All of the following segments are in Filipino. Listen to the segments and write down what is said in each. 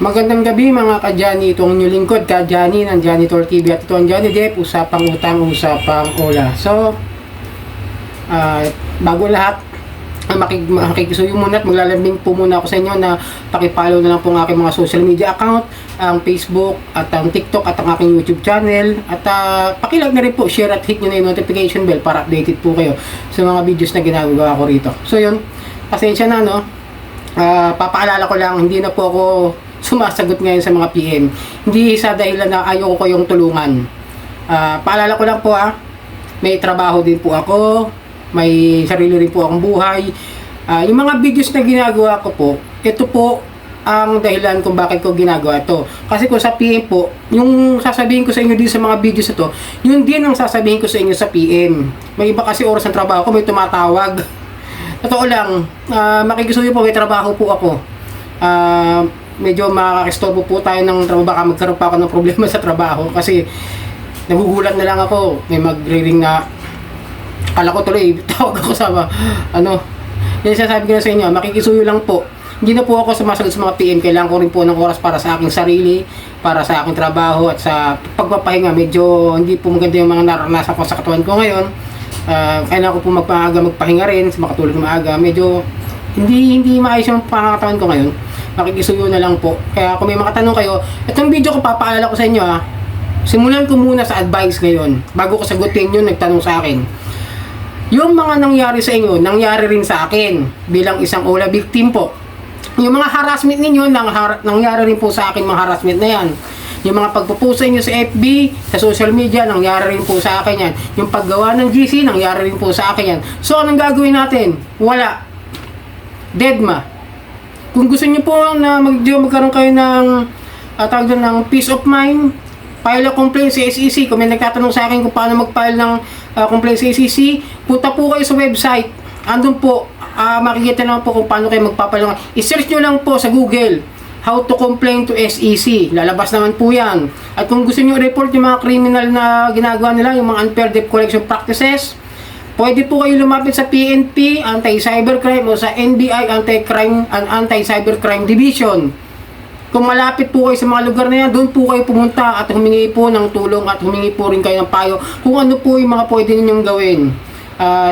Magandang gabi mga ka-Johnny. Ito ang inyong lingkod, ka-Johnny ng Janitor TV. At ito ang Johnny Depp, usapang utang, usapang ola. So, bago lahat, makikisuyo muna at maglalambing po muna ako sa inyo na pakipollow na lang po ang aking mga social media account, ang Facebook at ang TikTok at ang aking YouTube channel. At pakilike na rin po, share at hit nyo na yung notification bell para updated po kayo sa mga videos na ginagawa ko rito. So yun, pasensya na no. Papaalala ko lang, hindi na po ako sumasagot ngayon sa mga PM. Hindi sa dahilan na ayaw ko yung tulungan. Paalala ko lang po may trabaho din po ako, may sarili rin po akong buhay. Yung mga videos na ginagawa ko po, ito po ang dahilan kung bakit ko ginagawa ito. Kasi kung sa PM po, yung sasabihin ko sa inyo din sa mga videos na to, yun din ang sasabihin ko sa inyo sa PM. May iba kasi oras ng trabaho ko, may tumatawag. Totoo lang, makikisuyo po, may trabaho po ako. Medyo makakistorbo po tayo ng trabaho, baka magkaroon pa ako ng problema sa trabaho kasi nagugulat na lang ako, may magre-ring na kala ko tuloy, tawag ako sa yan sasabi ko na sa inyo, makikisuyo lang po. Hindi na po ako sumasagot sa mga PM, kailangan ko rin po ng oras para sa aking sarili, para sa aking trabaho at sa pagpapahinga. Medyo hindi po maganda yung mga naranasan ko sa katawan ko ngayon. Kailangan ko po magpahinga rin, makatulog na maaga. Medyo hindi maayos yung pangangatawan ko ngayon. Makikisuyo na lang po. Kaya kung may mga tanong kayo, itong video ko papaalala ko sa inyo simulan ko muna sa advice ngayon. Bago ko sagutin yun, nagtanong sa akin. Yung mga nangyari sa inyo, nangyari rin sa akin bilang isang OLA victim po. Yung mga harassment ninyo, nangyari rin po sa akin mga harassment na yan. Yung mga pagpupusa nyo sa FB, sa social media, nangyari rin po sa akin yan. Yung paggawa ng GC, nangyari rin po sa akin yan. So, anong gagawin natin? Wala. Deadma. Kung gusto nyo po na magkaroon kayo ng tawag doon ng peace of mind, file a complaint sa SEC. Kung may nagtatanong sa akin kung paano mag-file ng complaint sa SEC, punta po kayo sa website. Andun po, makikita naman po kung paano kayo magpapile. I-search nyo lang po sa Google, how to complain to SEC. Lalabas naman po yan. At kung gusto nyo report yung mga criminal na ginagawa nila, yung mga unfair debt collection practices, pwede po kayo lumapit sa PNP, Anti-Cybercrime, o sa NBI, Anti-Crime and Anti-Cybercrime Division. Kung malapit po kayo sa mga lugar na yan, doon po kayo pumunta at humingi po ng tulong at humingi po rin kayo ng payo kung ano po yung mga pwede ninyong gawin.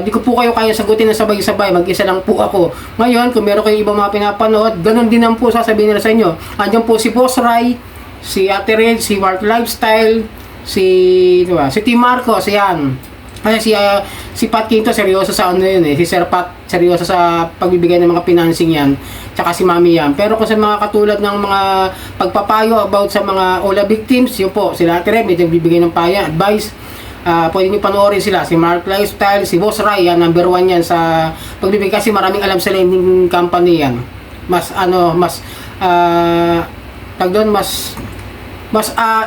Di ko po kayo kaya sagutin na sabay-sabay, mag-isa lang po ako. Ngayon, kung meron kayong ibang mga pinapanood, ganun din ang po sasabihin nila sa inyo. Andiyan po si Boss Rai, si Ate Red, si Mark Lifestyle, si Team Marcos, yan. Kasi si Pat Quinto, seryoso sa yun si Sir Pat, seryoso sa pagbibigay ng mga financing yan. Tsaka si Mami yan. Pero kung sa mga katulad ng mga pagpapayo about sa mga OLA victims, yun po, sila Ate Red, may nagbibigay ng payo, advice. Pwede nyo panoorin sila, si Mark Lifestyle, si Boss Rai, yan, number 1 yan sa pagbibigay kasi maraming alam sa lending company yan. Mas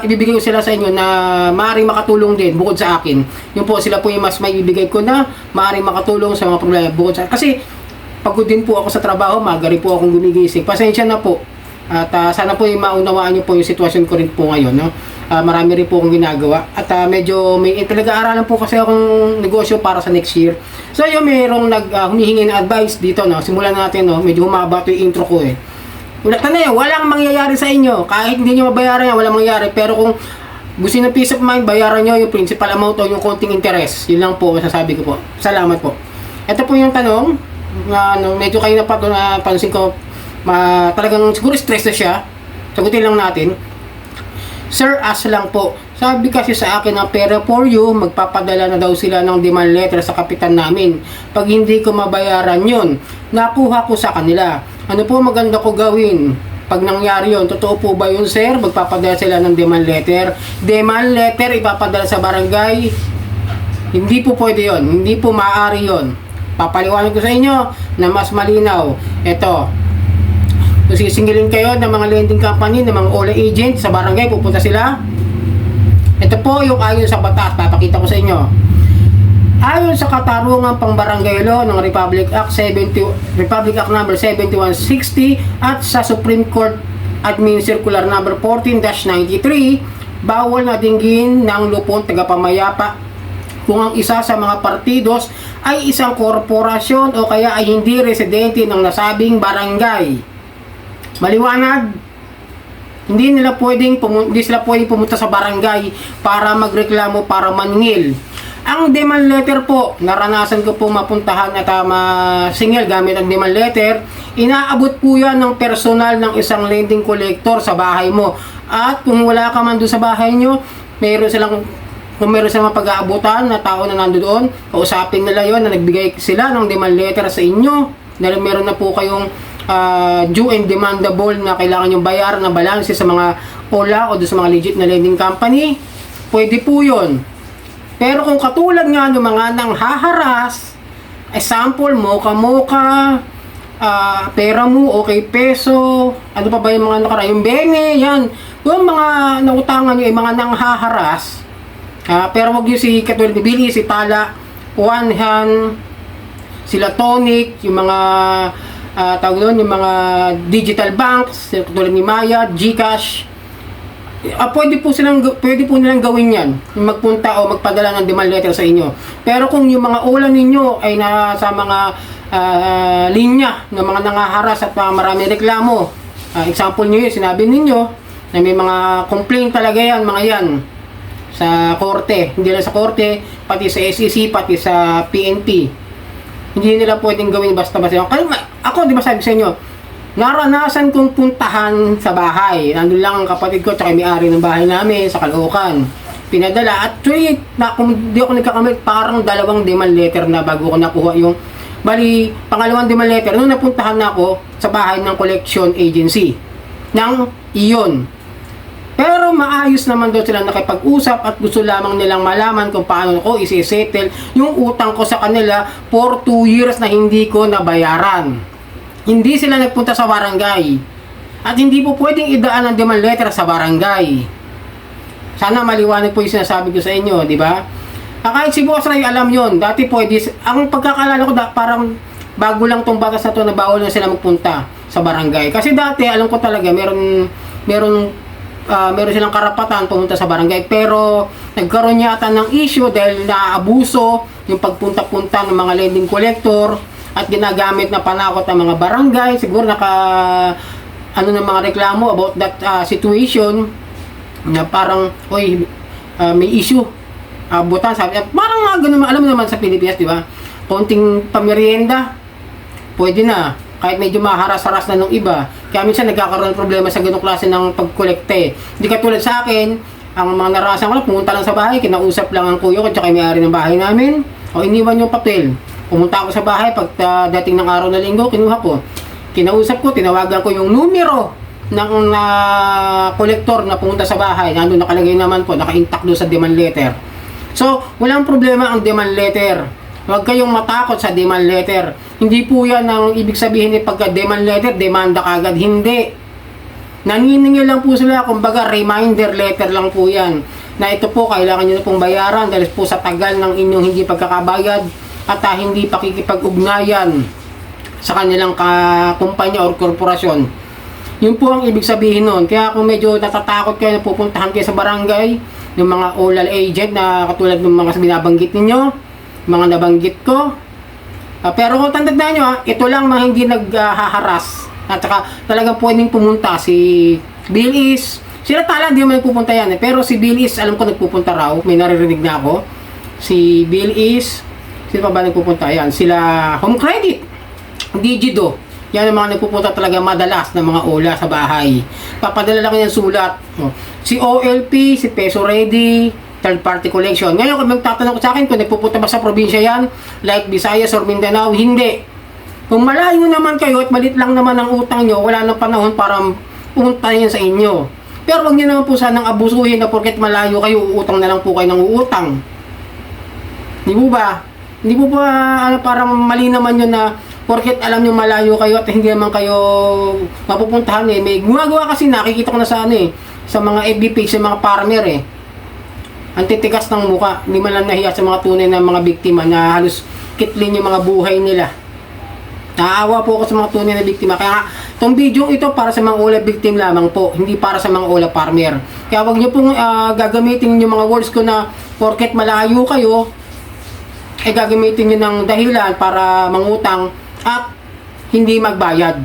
ibibigay ko sila sa inyo na maaaring makatulong din bukod sa akin. Yung po sila po yung mas may ibibigay ko na maaaring makatulong sa mga problema bukod sa kasi pagod din po ako sa trabaho, magari po akong gumigising. Pasensya na po. At sana po yung maunawaan niyo po yung sitwasyon ko rin po ngayon, no? Marami rin po akong ginagawa at medyo may talaga-aralan po kasi akong negosyo para sa next year. So yun, mayroong humihingi ng advice dito, no? Simulan natin, no? Medyo humaba ito yung intro ko walang mangyayari sa inyo. Kahit hindi nyo mabayaran yan, walang mangyayari. Pero kung gusto ng peace of mind, bayaran nyo yung principal amount o yung konting interest. Yun lang po masasabi ko po. Salamat po. Ito po yung tanong na medyo kayo na pa pansin ko talagang siguro stress na siya. Sagutin lang natin. Sir, as lang po. Sabi kasi sa akin ng pera for you, magpapadala na daw sila ng demand letter sa kapitan namin. Pag hindi ko mabayaran yun, nakuha ko sa kanila. Ano po maganda ko gawin? Pag nangyari yun, totoo po ba yun, sir? Magpapadala sila ng demand letter. Demand letter, ipapadala sa barangay. Hindi po pwede yun. Hindi po maaari yun. Papaliwanag ko sa inyo na mas malinaw. Ito. Kung sisingilin kayo ng mga lending company, ng mga OLA agent sa barangay, pupunta sila. Ito po yung ayon sa batas. Papakita ko sa inyo. Ayon sa katarungan pangbarangay law ng Republic Act number 7160 at sa Supreme Court Admin Circular number 14-93, bawal na dinggin ng lupon tagapamayapa kung ang isa sa mga partidos ay isang korporasyon o kaya ay hindi residente ng nasabing barangay. Maliwanag? Hindi sila pwedeng pumunta sa barangay para magreklamo, para maningil. Ang demand letter po, naranasan ko po mapuntahan at singil gamit ang demand letter. Inaabot po yan ng personal ng isang lending collector sa bahay mo. At kung wala ka man doon sa bahay nyo, kung meron silang mapag-aabutan na tao na nandoon, kausapin nila yon na nagbigay sila ng demand letter sa inyo. Dahil meron na po kayong due and demandable na kailangan yung bayaran na balance sa mga OLA o doon sa mga legit na lending company. Pwede po yun. Pero kung katulad nga ng mga nanghaharas, example, moka-moka, pera mo, okay peso, ano pa ba yung mga nakaraan, yung bene, yan. Yung mga nautangan nyo, yung mga nanghaharas, pero wag nyo si katulad ni Billy, si Tala, One Hand, sila Tonic, yung mga tawag doon, yung mga digital banks, katulad ni Maya, GCash, pwede po nilang gawin yan, magpunta o magpadala ng demand letter sa inyo. Pero kung yung mga ulan ninyo ay nasa mga linya ng mga nangaharas at marami reklamo, example nyo yun, sinabi ninyo na may mga complaint talaga yan, mga yan sa korte, hindi lang sa korte, pati sa SEC, pati sa PNP, hindi nila pwedeng gawin basta-basta. Ako, di ba sabi sa inyo, naranasan kong puntahan sa bahay. Nandun lang ang kapatid ko at may-ari ng bahay namin sa Caloocan. Pinadala at kung di ako nagkakamali, parang 2 demand letter na bago ko nakuha yung pangalawang demand letter nung napuntahan na ako sa bahay ng collection agency ng iyon. Pero maayos naman doon sila nakipag-usap at gusto lamang nilang malaman kung paano ko isi-settle yung utang ko sa kanila for 2 years na hindi ko nabayaran. Hindi sila nagpunta sa barangay. At hindi po pwedeng idaan ang demand letter sa barangay. Sana maliwanag po yung sinasabi ko sa inyo, di ba? Kahit si Boss Ray alam yon. Dati pwede, ang pagkakalala ko parang bago lang tong batas na to na bawal na sila magpunta sa barangay. Kasi dati alam ko talaga meron silang karapatan pumunta sa barangay, pero nagkaroon yata ng issue dahil naaabuso yung pagpunta-punta ng mga lending collector at ginagamit na panakot ng mga barangay. Siguro ng mga reklamo about that situation na parang may issue, butan, sabi, parang ganun, alam mo naman sa Pilipinas, di ba, konting pamerienda pwede na, kahit medyo maharas-haras na ng iba. Kaya minsan nagkakaroon ng problema sa ganung klase ng pagkolekte. Hindi katulad sa akin, ang mga naranasan ko lang, pumunta lang sa bahay, kinausap lang ang kuya ko at saka may-ari ng bahay namin, o iniwan yung papel. Pumunta ako sa bahay, pag dating ng araw na linggo, kinuha ko. Kinausap ko, tinawagan ko yung numero ng collector na pumunta sa bahay. Nandun nakalagay naman po, naka-intact doon sa demand letter. So, walang problema ang demand letter. Huwag kayong matakot sa demand letter. Hindi po yan ang ibig sabihin ni pagka-demand letter, demanda kagad. Hindi. Naniningil lang po sila, kumbaga reminder letter lang po yan. Na ito po, kailangan nyo na pong bayaran dahil po sa tagal ng inyong hindi pagkakabayad at hindi pakikipag-ugnayan sa kanilang kumpanya o korporasyon. Yun po ang ibig sabihin nun. Kaya kung medyo natatakot kayo na pupuntahan kayo sa barangay, yung mga OLAL agent na katulad ng mga binabanggit ninyo, mga nabanggit ko, pero kung tandaan nyo, ito lang mga hindi naghaharas. At saka talagang pwedeng pumunta si Bill Is. Sila Tala, hindi naman nagpupunta yan. Pero si Bill Is, alam ko nagpupunta raw. May naririnig na ako. Si Bill Is, sila pa ba nagpupunta? Yan, sila Home Credit, Digido. Yan ang mga nagpupunta talaga madalas ng mga OLA sa bahay. Papadala lang yan sulat. Si OLP, si Peso Ready, third party collection. Ngayon, kung magtatanong ko sa akin kung nagpupunta ba sa probinsya yan, like Visayas or Mindanao, hindi. Kung malayo naman kayo at malit lang naman ang utang nyo, wala nang panahon para pumunta yan sa inyo. Pero wag nyo naman po sanang abusuhin na porket malayo kayo, uutang na lang po kayo ng uutang. Di po ba? Hindi po ba parang mali naman yun na porket alam nyo malayo kayo at hindi naman kayo mapupuntahan eh. May gumagawa kasi nakikita ko na sa sa mga FB page, sa mga farmer eh. Ang titigas ng muka, hindi man lang nahiya sa mga tunay na mga biktima na halos kitlin yung mga buhay nila. Naawa po ako sa mga tunay na biktima. Kaya nga, itong video ito para sa mga OLA victim lamang po, hindi para sa mga OLA farmer. Kaya wag nyo pong gagamitin yung mga words ko na porket malayo kayo, gagamitin nyo ng dahilan para mangutang at hindi magbayad.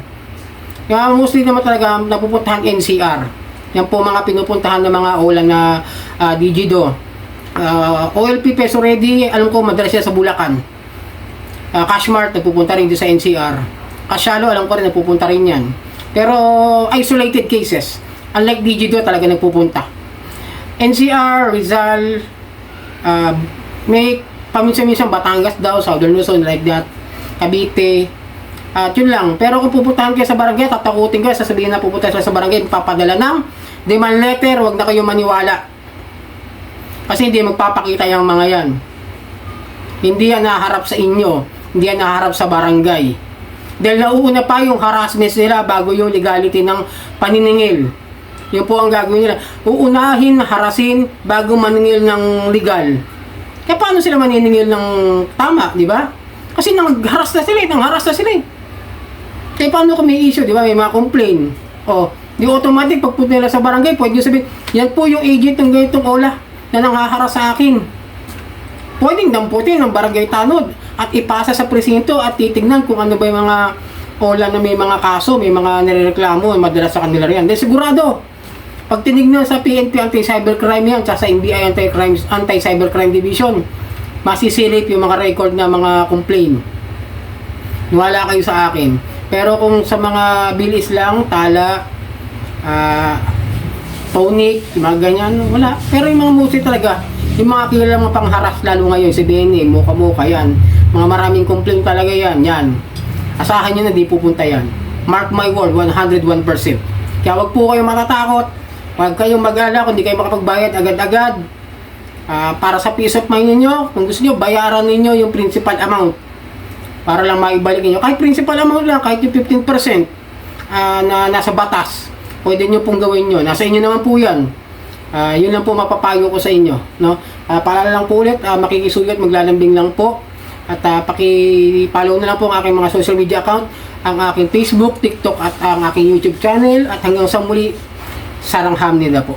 Kaya mostly naman talaga napupuntahan NCR. Yan po mga pinupuntahan ng mga OLA na Digido. OLP Peso Ready, alam ko madalas siya sa Bulacan. Cashmart, nagpupunta rin din sa NCR. Kasyalo, alam ko rin nagpupunta rin yan. Pero isolated cases. Unlike Digido, talaga nagpupunta. NCR, Rizal, may paminsan-minsan Batangas daw, Southern Luzon, like that. Cavite. At yun lang. Pero kung pupuntahan kayo sa barangay, tatakutin kayo, sasabihin na pupunta sa barangay, papadala ng demand letter, wag na kayo maniwala. Kasi hindi magpapakita yung mga yan. Hindi yan naharap sa inyo. Hindi yan naharap sa barangay. Dahil nauuna pa yung harassment nila bago yung legality ng paniningil. Yun po ang gagawin nila. Uunahin, harasin, bago maningil ng legal. Kaya paano sila maniningil ng tama, di ba? Kasi nangharas na sila, nangharas na sila. Kaya paano kung may issue, di ba? May mga complain. O, di automatic, pagpunta nila sa barangay, pwede nyo sabihin, yan po yung agent ng ganitong OLA na nanghaharas sa akin. Pwedeng damputin ng barangay tanod at ipasa sa presinto at titignan kung ano ba yung mga OLA na may mga kaso, may mga nirereklamo, madalas sa kanila riyan. Dahil sigurado, pag tinignan sa PNP Anti-Cybercrime yan, sa NBI Anti-Cybercrime Division, masisilip yung mga record na mga complaint. Wala kayo sa akin. Pero kung sa mga bilis lang, tala, tonic, mga ganyan, wala. Pero yung mga musik talaga, yung mga kilalang mga pangharas lalo ngayon, si Benny, Muka-Muka yan, mga maraming complaint talaga yan, yan. Asahan nyo na di pupunta yan. Mark my word, 101%. Kaya wag po kayo matatakot, wag kayong mag-alala kung di kayo makapagbayad agad-agad. Para sa peace of mind ninyo, kung gusto nyo, bayaran ninyo yung principal amount para lang maibalik ninyo. Kahit principal amount lang, kahit yung 15% na nasa batas, pwede nyo pong gawin nyo. Nasa inyo naman po yan. Yun lang po mapapayo ko sa inyo. No? Paalala lang po ulit, makikisugat, maglalambing lang po. At paki-follow na lang po ang aking mga social media account, ang aking Facebook, TikTok at ang aking YouTube channel. At hanggang sa muli, sarang ham nila po.